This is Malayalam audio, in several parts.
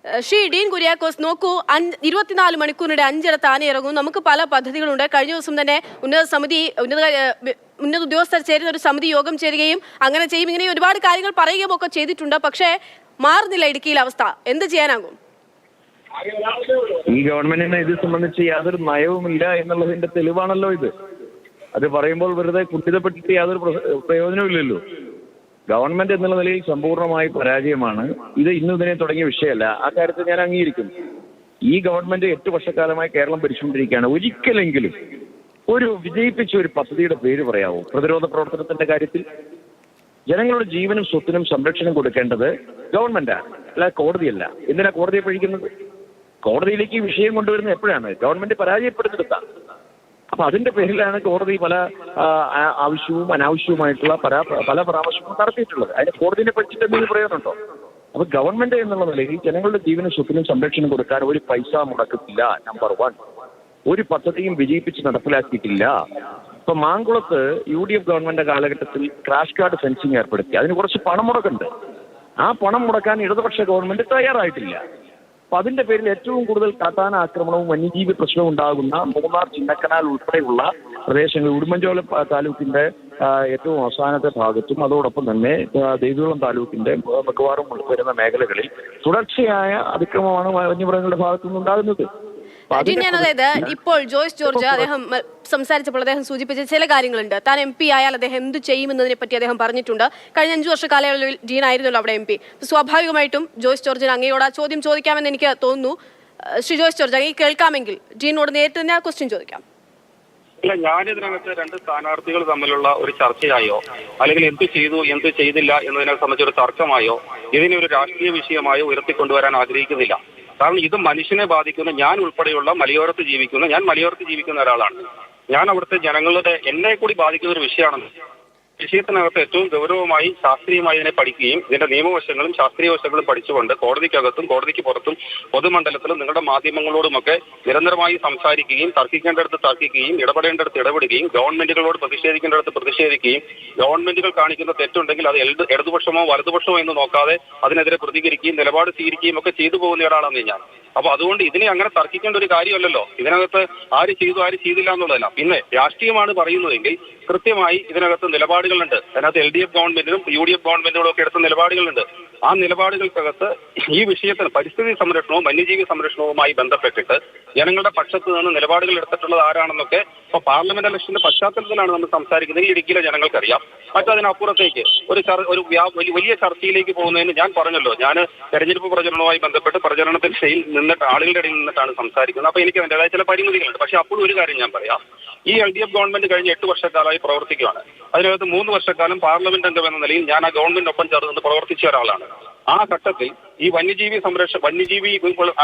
ശ്രീ ഡീൻ കുര്യാക്കോസ്, നോക്കൂ, 24 മണിക്കൂറിനിടെ 5 ആന ഇറങ്ങും. നമുക്ക് പല പദ്ധതികളുണ്ട്. കഴിഞ്ഞ ദിവസം തന്നെ ഉന്നത ഉദ്യോഗസ്ഥർ ചേരുന്ന ഒരു സമിതി യോഗം ചേരുകയും അങ്ങനെ ചെയ്യും, ഇങ്ങനെ ഒരുപാട് കാര്യങ്ങൾ പറയുകയും ഒക്കെ ചെയ്തിട്ടുണ്ട്. പക്ഷേ മാറുന്നില്ല ഇടുക്കിയിലെ അവസ്ഥ. എന്ത് ചെയ്യാനാകും? ഈ ഗവൺമെന്റിന് ഇത് സംബന്ധിച്ച് യാതൊരു നയവുമില്ല എന്നുള്ളതിന്റെ തെളിവാണല്ലോ ഇത്. അത് പറയുമ്പോൾ വെറുതെ കുട്ടിതപ്പെട്ടിട്ട് യാതൊരു പ്രയോജനമില്ലല്ലോ. ഗവൺമെന്റ് എന്നുള്ള നിലയിൽ സമ്പൂർണ്ണമായി പരാജയമാണ്. ഇത് ഇതിനെ തുടങ്ങിയ വിഷയമല്ല. ആ കാര്യത്തിൽ ഞാൻ അംഗീകരിക്കുന്നു. ഈ ഗവൺമെന്റ് 8 വർഷക്കാലമായി കേരളം ഭരിച്ചുകൊണ്ടിരിക്കുകയാണ്. ഒരിക്കലെങ്കിലും ഒരു വിജയിപ്പിച്ച ഒരു പദ്ധതിയുടെ പേര് പറയാവോ? പ്രതിരോധ പ്രവർത്തനത്തിന്റെ കാര്യത്തിൽ ജനങ്ങളുടെ ജീവനും സ്വത്തിനും സംരക്ഷണം കൊടുക്കേണ്ടത് ഗവൺമെന്റാണ്, അല്ല കോടതിയല്ല. എന്തിനാ കോടതിയെ പഴിക്കുന്നത്? കോടതിയിലേക്ക് ഈ വിഷയം കൊണ്ടുവരുന്നത് എപ്പോഴാണ്? ഗവൺമെന്റ് പരാജയപ്പെടുത്തിയെടുത്താണ്. അപ്പൊ അതിന്റെ പേരിലാണ് കോടതി പല ആവശ്യവും അനാവശ്യവുമായിട്ടുള്ള പല പരാമർശങ്ങളും നടത്തിയിട്ടുള്ളത്. അതിന് കോടതിനെ പറ്റിയിട്ട് എന്തെങ്കിലും പ്രയോജനമുണ്ടോ? അപ്പൊ ഗവൺമെന്റ് എന്നുള്ള നിലയിൽ ജനങ്ങളുടെ ജീവനും സ്വത്തിനും സംരക്ഷണം കൊടുക്കാൻ ഒരു പൈസ മുടക്കത്തില്ല. നമ്പർ 1. ഒരു പദ്ധതിയും വിജയിപ്പിച്ച് നടപ്പിലാക്കിയിട്ടില്ല. ഇപ്പൊ മാങ്കുളത്ത് UDF ഗവൺമെന്റ് കാലഘട്ടത്തിൽ ക്രാഷ് കാർഡ് ഫെൻസിങ് ഏർപ്പെടുത്തി. അതിന് കുറച്ച് പണം മുടക്കുന്നുണ്ട്. ആ പണം മുടക്കാൻ ഇടതുപക്ഷ ഗവൺമെന്റ് തയ്യാറായിട്ടില്ല. അപ്പൊ അതിന്റെ പേരിൽ ഏറ്റവും കൂടുതൽ കാട്ടാന ആക്രമണവും വന്യജീവി പ്രശ്നവും ഉണ്ടാകുന്ന മൂന്നാർ, ചിന്നക്കനാൽ ഉൾപ്പെടെയുള്ള പ്രദേശങ്ങൾ, ഉടുമ്പൻചോല താലൂക്കിന്റെ ഏറ്റവും അവസാനത്തെ ഭാഗത്തും അതോടൊപ്പം തന്നെ ദേവികുളം താലൂക്കിന്റെ മിക്കവാറും വരുന്ന മേഖലകളിൽ തുടർച്ചയായ അതിക്രമമാണ് വന്യമൃഗങ്ങളുടെ ഭാഗത്തുനിന്ന് ഉണ്ടാകുന്നത്. അതായത് ഇപ്പോൾ ജോയ്സ് ജോർജ് അദ്ദേഹം സംസാരിച്ചപ്പോൾ അദ്ദേഹം സൂചിപ്പിച്ച ചില കാര്യങ്ങളുണ്ട്. താൻ MP ആയാൽ അദ്ദേഹം എന്ത് ചെയ്യുമെന്നതിനെ പറ്റി അദ്ദേഹം പറഞ്ഞിട്ടുണ്ട്. കഴിഞ്ഞ 5 വർഷ കാലയളവിൽ ഡീൻ ആയിരുന്നല്ലോ അവിടെ MP. സ്വാഭാവികമായിട്ടും ജോയ്സ് ജോർജിന് അങ്ങയോട് ആ ചോദ്യം ചോദിക്കാമെന്ന് എനിക്ക് തോന്നുന്നു. ശ്രീ ജോയ്സ് ജോർജ്, അങ്ങ് കേൾക്കാമെങ്കിൽ ഡീനോട് നേരിട്ട് തന്നെ ആ ക്വസ്റ്റ്യൻ ചോദിക്കാം. ഇല്ല, ഞാനിതിനകത്ത് 2 സ്ഥാനാർത്ഥികൾ തമ്മിലുള്ള ഒരു ചർച്ചയായോ അല്ലെങ്കിൽ എന്ത് ചെയ്തു എന്ത് ചെയ്തില്ല എന്നതിനെ സംബന്ധിച്ചൊരു തർക്കമായോ ഇതിനെ ഒരു രാഷ്ട്രീയ വിഷയമായോ ഉയർത്തിക്കൊണ്ടുവരാൻ ആഗ്രഹിക്കുന്നില്ല. കാരണം ഇത് മനുഷ്യനെ ബാധിക്കുന്ന, ഞാൻ ഉൾപ്പെടെയുള്ള മലയോരത്ത് ജീവിക്കുന്ന ഒരാളാണ്. ഞാൻ അവിടുത്തെ ജനങ്ങളുടെ എന്നെ കൂടി ബാധിക്കുന്ന ഒരു വിഷയമാണെന്ന് വിഷയത്തിനകത്ത് ഏറ്റവും ഗൗരവമായി ശാസ്ത്രീയമായി ഇതിനെ പഠിക്കുകയും ഇതിന്റെ നിയമവശങ്ങളും ശാസ്ത്രീയ വശങ്ങളും പഠിച്ചുകൊണ്ട് കോടതിക്കകത്തും കോടതിക്ക് പുറത്തും പൊതുമണ്ഡലത്തിലും നിങ്ങളുടെ മാധ്യമങ്ങളോടുമൊക്കെ നിരന്തരമായി സംസാരിക്കുകയും തർക്കിക്കേണ്ടടുത്ത് തർക്കിക്കുകയും ഇടപെടേണ്ടടുത്ത് ഇടപെടുകയും ഗവൺമെന്റുകളോട് പ്രതിഷേധിക്കേണ്ടടുത്ത് പ്രതിഷേധിക്കുകയും ഗവൺമെന്റുകൾ കാണിക്കുന്ന തെറ്റുണ്ടെങ്കിൽ അത് ഇടതുപക്ഷമോ വലതുപക്ഷമോ എന്ന് നോക്കാതെ അതിനെതിരെ പ്രതികരിക്കുകയും നിലപാട് സ്വീകരിക്കുകയും ഒക്കെ ചെയ്തു പോകുന്ന ഒരാളാണ് ഞാൻ. അപ്പൊ അതുകൊണ്ട് ഇതിനെ അങ്ങനെ തർക്കിക്കേണ്ട ഒരു കാര്യമല്ലല്ലോ. ഇതിനകത്ത് ആര് ചെയ്തു ആര് ചെയ്തില്ല എന്നുള്ളതല്ല. പിന്നെ രാഷ്ട്രീയമാണ് പറയുന്നതെങ്കിൽ കൃത്യമായി ഇതിനകത്ത് നിലപാടുകളുണ്ട്. അതിനകത്ത് LDF ഗവൺമെന്റിനും UDF ഗവൺമെന്റിനും ഒക്കെ എടുത്ത നിലപാടുകളുണ്ട്. ആ നിലപാടുകൾക്കകത്ത് ഈ വിഷയത്തിന് പരിസ്ഥിതി സംരക്ഷണവും വന്യജീവി സംരക്ഷണവുമായി ബന്ധപ്പെട്ടിട്ട് ജനങ്ങളുടെ പക്ഷത്ത് നിന്ന് നിലപാടുകൾ എടുത്തിട്ടുള്ളത് ആരാണെന്നൊക്കെ ഇപ്പൊ പാർലമെന്റ് ഇലക്ഷന്റെ പശ്ചാത്തലത്തിലാണ് നമ്മൾ സംസാരിക്കുന്നത്. ഇടുക്കിയിലെ ജനങ്ങൾക്കറിയാം. മറ്റതിനപ്പുറത്തേക്ക് ഒരു വലിയ ചർച്ചയിലേക്ക് പോകുന്നതിന് ഞാൻ പറഞ്ഞല്ലോ, ഞാൻ തെരഞ്ഞെടുപ്പ് പ്രചരണവുമായി ബന്ധപ്പെട്ട് പ്രചരണത്തിന്റെ നിന്നിട്ട് ആളുകളുടെ ഇടയിൽ നിന്നിട്ടാണ് സംസാരിക്കുന്നത്. അപ്പൊ എനിക്ക് അതിൻ്റെതായ ചില പരിമിതികളുണ്ട്. പക്ഷെ അപ്പോഴും ഒരു കാര്യം ഞാൻ പറയാം, ഈ LDF ഗവൺമെന്റ് കഴിഞ്ഞ 8 വർഷക്കാലമായി പ്രവർത്തിക്കുകയാണ്. അതിനകത്ത് 3 വർഷക്കാലം പാർലമെന്റ് അംഗം എന്ന നിലയിൽ ഞാൻ ആ ഗവൺമെന്റിനൊപ്പം ചേർന്ന് പ്രവർത്തിച്ച ഒരാളാണ്. ആ ഘട്ടത്തിൽ ഈ വന്യജീവി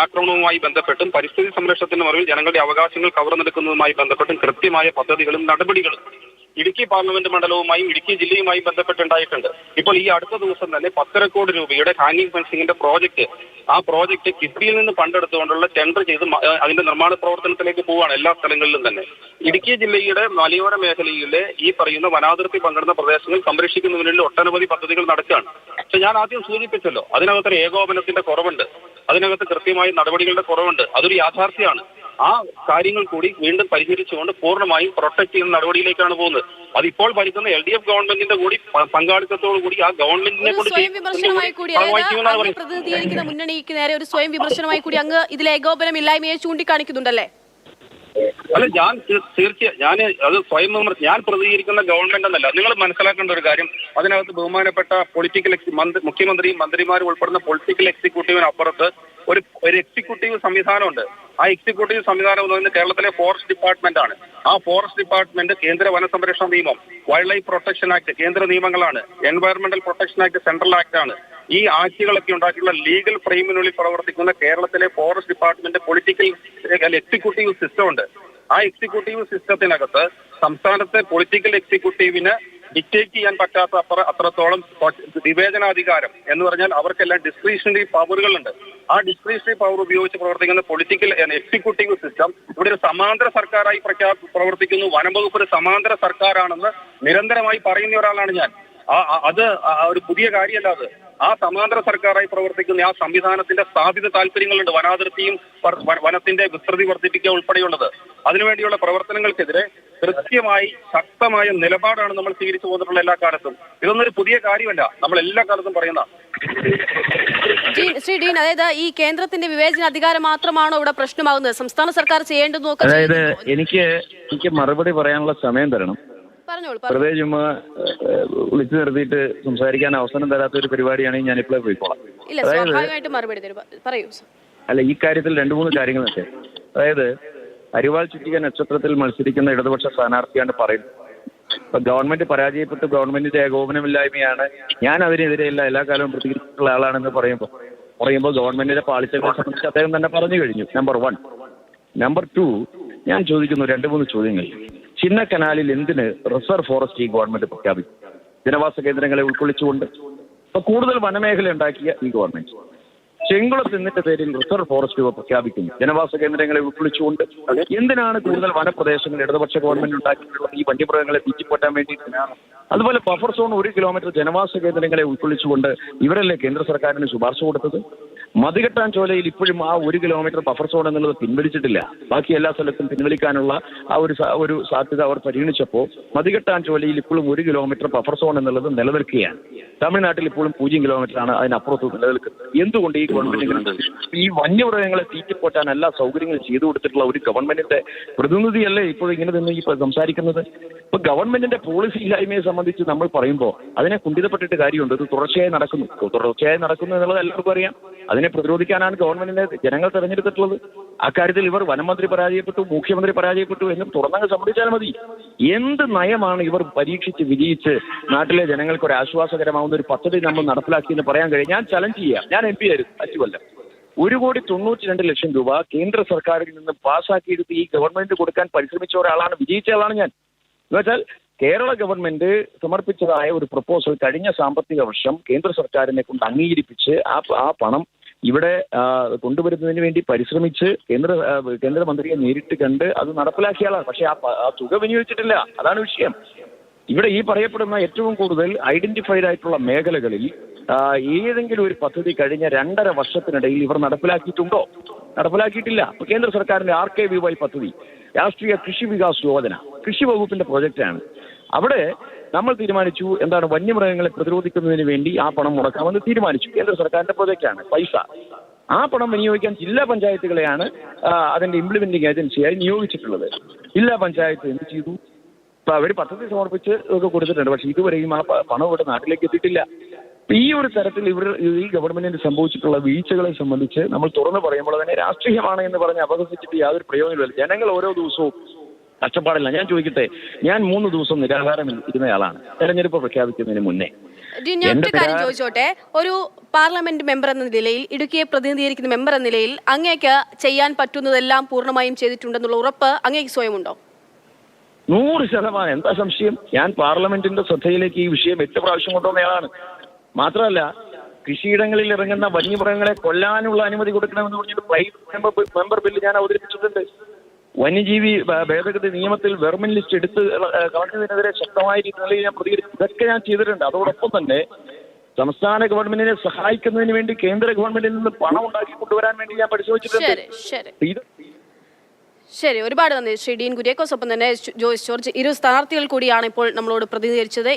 ആക്രമണവുമായി ബന്ധപ്പെട്ടും പരിസ്ഥിതി സംരക്ഷണത്തിന് മറവിൽ ജനങ്ങളുടെ അവകാശങ്ങൾ കവർന്നെടുക്കുന്നതുമായി ബന്ധപ്പെട്ടും കൃത്യമായ പദ്ധതികളും നടപടികളും ഇടുക്കി പാർലമെന്റ് മണ്ഡലവുമായും ഇടുക്കി ജില്ലയുമായും ബന്ധപ്പെട്ടുണ്ടായിട്ടുണ്ട്. ഇപ്പോൾ ഈ അടുത്ത ദിവസം തന്നെ 10 കോടി രൂപയുടെ ഹാങ്ങിങ് ഫെൻസിംഗിന്റെ ആ പ്രോജക്ട് കിഫ്ബിയിൽ നിന്ന് ഫണ്ടെടുത്തുകൊണ്ടുള്ള ടെൻഡർ ചെയ്ത് അതിന്റെ നിർമ്മാണ പ്രവർത്തനത്തിലേക്ക് പോവുകയാണ് എല്ലാ സ്ഥലങ്ങളിലും തന്നെ. ഇടുക്കി ജില്ലയുടെ മലയോര മേഖലയിലെ ഈ പറയുന്ന വനാതിർത്തി പങ്കിടുന്ന പ്രദേശങ്ങൾ സംരക്ഷിക്കുന്നതിനുള്ള ഒട്ടനവധി പദ്ധതികൾ നടക്കുകയാണ്. പക്ഷെ ഞാൻ ആദ്യം സൂചിപ്പിച്ചല്ലോ, അതിനകത്തൊരു ഏകോപനത്തിന്റെ കുറവുണ്ട്, അതിനകത്ത് കൃത്യമായ നടപടികളുടെ കുറവുണ്ട്. അതൊരു യാഥാർത്ഥ്യമാണ്. ആ കാര്യങ്ങൾ കൂടി വീണ്ടും പരിഹരിച്ചുകൊണ്ട് പൂർണ്ണമായും പ്രൊട്ടക്ട് ചെയ്യുന്ന നടപടിയിലേക്കാണ് പോകുന്നത്. അതിപ്പോൾ ഭരിക്കുന്ന LDF ഗവൺമെന്റിന്റെ കൂടി പങ്കാളിത്തത്തോടു കൂടി ആ ഗവൺമെന്റിനെ പ്രതിനിധീകരിക്കുന്ന മുന്നണിക്ക് നേരെ ഒരു സ്വയം വിമർശനമായി കൂടി അങ്ങ് ഇതിലെ ഏകോപനമില്ലായ്മയെ ചൂണ്ടിക്കാണിക്കുന്നുണ്ടല്ലേ? അല്ല, ഞാൻ അത് സ്വയം ഞാൻ പ്രതികരിക്കുന്ന ഗവൺമെന്റ് എന്നല്ല. നിങ്ങൾ മനസ്സിലാക്കേണ്ട ഒരു കാര്യം, അതിനകത്ത് ബഹുമാനപ്പെട്ട മുഖ്യമന്ത്രിയും മന്ത്രിമാരും ഉൾപ്പെടുന്ന പൊളിറ്റിക്കൽ എക്സിക്യൂട്ടീവിനപ്പുറത്ത് ഒരു എക്സിക്യൂട്ടീവ് സംവിധാനമുണ്ട്. ആ എക്സിക്യൂട്ടീവ് സംവിധാനം എന്ന് പറയുന്നത് കേരളത്തിലെ ഫോറസ്റ്റ് ഡിപ്പാർട്ട്മെന്റ് ആണ്. ആ ഫോറസ്റ്റ് ഡിപ്പാർട്ട്മെന്റ് കേന്ദ്ര വനസംരക്ഷണ നിയമം, വൈൽഡ് ലൈഫ് പ്രൊട്ടക്ഷൻ ആക്ട് കേന്ദ്ര നിയമങ്ങളാണ്, environmental protection act central act ആണ്. ഈ ആക്ടുകളൊക്കെ ഉണ്ടാക്കിയുള്ള ലീഗൽ ഫ്രെയിമിനുള്ളിൽ പ്രവർത്തിക്കുന്ന കേരളത്തിലെ forest department political executive system ഉണ്ട്. ആ എക്സിക്യൂട്ടീവ് സിസ്റ്റത്തിനകത്ത് സംസ്ഥാനത്തെ പൊളിറ്റിക്കൽ എക്സിക്യൂട്ടീവിന് ഡിക്റ്റേറ്റ് ചെയ്യാൻ പറ്റാത്ത അത്രത്തോളം വിവേചനാധികാരം എന്ന് പറഞ്ഞാൽ അവർക്കെല്ലാം ഡിസ്ക്രിഷണറി പവറുകളുണ്ട്. ആ ഡിസ്ക്രിഷണറി പവർ ഉപയോഗിച്ച് പ്രവർത്തിക്കുന്ന പൊളിറ്റിക്കൽ എക്സിക്യൂട്ടീവ് സിസ്റ്റം ഇവിടെ ഒരു സമാന്തര സർക്കാരായി പ്രവർത്തിക്കുന്നു. വനം വകുപ്പ് ഒരു സമാന്തര സർക്കാരാണെന്ന് നിരന്തരമായി പറയുന്ന ഒരാളാണ് ഞാൻ. അത് ഒരു പുതിയ കാര്യമല്ല. അത് ആ സമാന്തര സർക്കാരായി പ്രവർത്തിക്കുന്ന ആ സംവിധാനത്തിന്റെ സ്ഥാപിത താല്പര്യങ്ങളുണ്ട്. വനാതിർത്തിയും വനത്തിന്റെ വിസ്തൃതി വർദ്ധിപ്പിക്കുക ഉൾപ്പെടെയുള്ളത്. അതിനുവേണ്ടിയുള്ള പ്രവർത്തനങ്ങൾക്കെതിരെ കൃത്യമായി ശക്തമായ നിലപാടാണ് നമ്മൾ സ്വീകരിച്ചു പോന്നിട്ടുള്ള എല്ലാ കാലത്തും. ഇതൊന്നൊരു പുതിയ കാര്യമല്ല, നമ്മൾ എല്ലാ കാലത്തും പറയുന്ന. ശ്രീ ഡീൻ, അതായത് ഈ കേന്ദ്രത്തിന്റെ വിവേചന അധികാരം മാത്രമാണോ ഇവിടെ പ്രശ്നമാകുന്നത്? സംസ്ഥാന സർക്കാർ ചെയ്യേണ്ടതെന്നൊക്കെ. അതായത് എനിക്ക് മറുപടി പറയാനുള്ള സമയം തരണം. വെറുതെ ചുമ്മാ വിളിച്ചു നിർത്തിയിട്ട് സംസാരിക്കാൻ അവസരം തരാത്ത ഒരു പരിപാടിയാണെങ്കിൽ ഞാൻ ഇപ്പോഴേ പോയിക്കോളാം. അല്ല, ഈ കാര്യത്തിൽ 2-3 കാര്യങ്ങളുണ്ട്. അതായത് അരിവാൾ ചുറ്റിക നക്ഷത്രത്തിൽ മത്സരിക്കുന്ന ഇടതുപക്ഷ സ്ഥാനാർത്ഥിയാണ് പറയുന്നത്. ഇപ്പൊ ഗവൺമെന്റ് പരാജയപ്പെട്ട് ഗവൺമെന്റിന്റെ ഏകോപനമില്ലായ്മയാണ്, ഞാൻ അതിനെതിരെയല്ല എല്ലാ കാലവും പ്രതികരിച്ചിട്ടുള്ള ആളാണെന്ന് പറയുമ്പോൾ ഗവൺമെന്റിന്റെ പാളിച്ചകളെ സംബന്ധിച്ച് അദ്ദേഹം തന്നെ പറഞ്ഞു കഴിഞ്ഞു. നമ്പർ 1. നമ്പർ 2, ഞാൻ ചോദിക്കുന്നു 2-3 ചോദ്യങ്ങൾ. ചിന്നക്കനാലിൽ എന്തിന് റിസർവ് ഫോറസ്റ്റ് ഈ ഗവൺമെന്റ് പ്രഖ്യാപിച്ചു? ജനവാസ കേന്ദ്രങ്ങളെ ഉൾക്കൊള്ളിച്ചുകൊണ്ട്. ഇപ്പൊ കൂടുതൽ വനമേഖല ഉണ്ടാക്കിയ ഈ ഗവൺമെന്റ് ചെങ്കുളത്ത് എന്നിന്റെ പേരിൽ റിസർവ് ഫോറസ്റ്റ് പ്രഖ്യാപിക്കുന്നു, ജനവാസ കേന്ദ്രങ്ങളെ ഉൾക്കൊള്ളിച്ചുകൊണ്ട്. എന്തിനാണ് കൂടുതൽ വനപ്രദേശങ്ങൾ ഇടതുപക്ഷ ഗവൺമെന്റ് ഉണ്ടാക്കിയിട്ടുള്ളത്? ഈ വന്യമൃഗങ്ങളെ തീറ്റിപ്പോറ്റാൻ വേണ്ടിയിട്ടാണ്. അതുപോലെ ബഫർ സോൺ 1 കിലോമീറ്റർ ജനവാസ കേന്ദ്രങ്ങളെ ഉൾക്കൊള്ളിച്ചുകൊണ്ട് ഇവരല്ലേ കേന്ദ്ര സർക്കാരിന് ശുപാർശ കൊടുത്തത്? മതികെട്ടാൻ ചോലയിൽ ഇപ്പോഴും ആ 1 കിലോമീറ്റർ ബഫർ സോൺ എന്നുള്ളത് പിൻവലിച്ചിട്ടില്ല. ബാക്കി എല്ലാ സ്ഥലത്തും പിൻവലിക്കാനുള്ള ആ ഒരു സാധ്യത അവർ പരിഗണിച്ചപ്പോൾ മതികെട്ടാൻ ചോലയിൽ ഇപ്പോഴും 1 കിലോമീറ്റർ ബഫർ സോൺ എന്നുള്ളത് നിലനിൽക്കുകയാണ്. തമിഴ്നാട്ടിൽ ഇപ്പോഴും 0 കിലോമീറ്റർ ആണ് അതിനപ്പുറത്ത് നിലനിൽക്കുന്നത്. എന്തുകൊണ്ട് ഈ ഗവൺമെന്റ് ഈ വന്യമൃഗങ്ങളെ തീറ്റിപ്പോറ്റാൻ എല്ലാ സൗകര്യങ്ങളും ചെയ്തു കൊടുത്തിട്ടുള്ള ഒരു ഗവൺമെന്റിന്റെ പ്രതിനിധിയല്ലേ ഇപ്പോൾ ഇങ്ങനെ നിന്ന് ഈ സംസാരിക്കുന്നത്? ഇപ്പൊ ഗവൺമെന്റിന്റെ പോളിസി ഇല്ലായ്മയെ സംബന്ധിച്ച് നമ്മൾ പറയുമ്പോൾ അതിനെ കുണ്ഠിതപ്പെട്ടിട്ട് കാര്യമുണ്ട്. ഇത് തുടർച്ചയായി നടക്കുന്നു എന്നുള്ളത് എല്ലാവർക്കും അറിയാം. അതിനെ പ്രതിരോധിക്കാനാണ് ഗവൺമെന്റിനെ ജനങ്ങൾ തെരഞ്ഞെടുത്തിട്ടുള്ളത്. അക്കാര്യത്തിൽ ഇവർ വനമന്ത്രി പരാജയപ്പെട്ടു, മുഖ്യമന്ത്രി പരാജയപ്പെട്ടു എന്ന് തുറന്നങ്ങ് സമ്മതിച്ചാൽ മതി. എന്ത് നയമാണ് ഇവർ പരീക്ഷിച്ച് വിജയിച്ച് നാട്ടിലെ ജനങ്ങൾക്ക് ഒരു ആശ്വാസകരമാവുന്ന ഒരു പദ്ധതി നമ്മൾ നടപ്പിലാക്കിയെന്ന് പറയാൻ കഴിയും? ഞാൻ ചലഞ്ച് ചെയ്യാം. ഞാൻ MP ആയിരുന്നു 5 കൊല്ലം. 1,92,00,000 രൂപ കേന്ദ്ര സർക്കാരിൽ നിന്ന് പാസ്സാക്കിയെടുത്ത് ഈ ഗവൺമെന്റ് കൊടുക്കാൻ പരിശ്രമിച്ച ഒരാളാണ്, വിജയിച്ച ആളാണ് ഞാൻ. എന്നുവെച്ചാൽ കേരള ഗവൺമെന്റ് സമർപ്പിച്ചതായ ഒരു പ്രപ്പോസൽ കഴിഞ്ഞ സാമ്പത്തിക വർഷം കേന്ദ്ര സർക്കാരിനെ കൊണ്ട് അംഗീകരിപ്പിച്ച് ആ പണം ഇവിടെ കൊണ്ടുവരുന്നതിന് വേണ്ടി പരിശ്രമിച്ച് കേന്ദ്രമന്ത്രിയെ നേരിട്ട് കണ്ട് അത് നടപ്പിലാക്കിയ ആളാണ്. പക്ഷെ ആ തുക വിനിയോഗിച്ചിട്ടില്ല. അതാണ് വിഷയം. ഇവിടെ ഈ പറയപ്പെടുന്ന ഏറ്റവും കൂടുതൽ ഐഡന്റിഫൈഡ് ആയിട്ടുള്ള മേഖലകളിൽ ഏതെങ്കിലും ഒരു പദ്ധതി കഴിഞ്ഞ 2.5 വർഷത്തിനിടയിൽ ഇവർ നടപ്പിലാക്കിയിട്ടുണ്ടോ? നടപ്പിലാക്കിയിട്ടില്ല. ഇപ്പൊ കേന്ദ്ര സർക്കാരിന്റെ RKVY പദ്ധതി, രാഷ്ട്രീയ കൃഷി വികാസ് യോജന, കൃഷി വകുപ്പിന്റെ പ്രോജക്റ്റാണ്. അവിടെ നമ്മൾ തീരുമാനിച്ചു എന്താണ്, വന്യമൃഗങ്ങളെ പ്രതിരോധിക്കുന്നതിന് വേണ്ടി ആ പണം മുടക്കാമെന്ന് തീരുമാനിച്ചു. കേന്ദ്ര സർക്കാരിന്റെ പ്രോജക്റ്റാണ്. പൈസ ആ പണം വിനിയോഗിക്കാൻ ജില്ലാ പഞ്ചായത്തുകളെയാണ് അതിന്റെ ഇംപ്ലിമെന്റിംഗ് ഏജൻസിയായി നിയോഗിച്ചിട്ടുള്ളത്. ജില്ലാ പഞ്ചായത്ത് എന്ത് ചെയ്തു? ഇപ്പൊ അവർ പദ്ധതി സമർപ്പിച്ച് ഒക്കെ കൊടുത്തിട്ടുണ്ട്. പക്ഷെ ഇതുവരെയും ആ പണം ഇവിടെ നാട്ടിലേക്ക് എത്തിയിട്ടില്ല. ഈ ഒരു തരത്തിൽ ഈ ഗവൺമെന്റിന് സംഭവിച്ചിട്ടുള്ള വീഴ്ചകളെ സംബന്ധിച്ച് നമ്മൾ തുറന്നു പറയുമ്പോൾ തന്നെ രാഷ്ട്രീയമാണ് എന്ന് പറഞ്ഞ് അപഹസിച്ചിട്ട് യാതൊരു പ്രയോജനമില്ല. ജനങ്ങൾ ഓരോ ദിവസവും കഷ്ടപ്പാടില്ല. ഞാൻ ചോദിക്കട്ടെ, ഞാൻ 3 ദിവസം നിരാഹാരം ഇരുന്നയാളാണ് തെരഞ്ഞെടുപ്പ് പ്രഖ്യാപിക്കുന്നതിന് മുന്നേ. ചോദിച്ചോട്ടെ, ഒരു പാർലമെന്റ് മെമ്പർ എന്ന നിലയിൽ, ഇടുക്കിയെ പ്രതിനിധീകരിക്കുന്ന മെമ്പർ എന്ന നിലയിൽ അങ്ങേക്ക് ചെയ്യാൻ പറ്റുന്നതെല്ലാം പൂർണ്ണമായും ചെയ്തിട്ടുണ്ടെന്നുള്ള ഉറപ്പ് അങ്ങേക്ക് സ്വയമുണ്ടോ? 100%. എന്താ സംശയം? ഞാൻ പാർലമെന്റിന്റെ ശ്രദ്ധയിലേക്ക് ഈ വിഷയം 8 പ്രാവശ്യം കൊണ്ടുവന്നയാളാണ്. മാത്രമല്ല, കൃഷിയിടങ്ങളിൽ ഇറങ്ങുന്ന വന്യമൃഗങ്ങളെ കൊല്ലാനുള്ള അനുമതി കൊടുക്കണമെന്ന് പറഞ്ഞിട്ട് പ്രൈവറ്റ് മെമ്പർ ബില്ല് ഞാൻ അവതരിപ്പിച്ചിട്ടുണ്ട്. വന്യജീവി ഭേദഗതി നിയമത്തിൽ വെർമിൻ ലിസ്റ്റ് എടുത്ത് കളഞ്ഞതിനെതിരെ ശക്തമായ രീതിയിൽ ഞാൻ പ്രതികരിച്ചു. ഇതൊക്കെ ഞാൻ ചെയ്തിട്ടുണ്ട്. അതോടൊപ്പം തന്നെ സംസ്ഥാന ഗവൺമെന്റിനെ സഹായിക്കുന്നതിന് വേണ്ടി കേന്ദ്ര ഗവൺമെന്റിൽ നിന്ന് പണം ഉണ്ടാക്കി കൊണ്ടുവരാൻ വേണ്ടി ഞാൻ പരിശോധിച്ചിട്ടുണ്ട്. ശരി, ഒരുപാട് നന്ദി ശ്രീ ഡീൻ കുര്യാക്കോസ്. ഒപ്പം തന്നെ ജോയ്സ് ജോർജ്. 2 സ്ഥാനാർത്ഥികൾ കൂടിയാണ് ഇപ്പോൾ നമ്മളോട് പ്രതിനിധീകരിച്ചത്.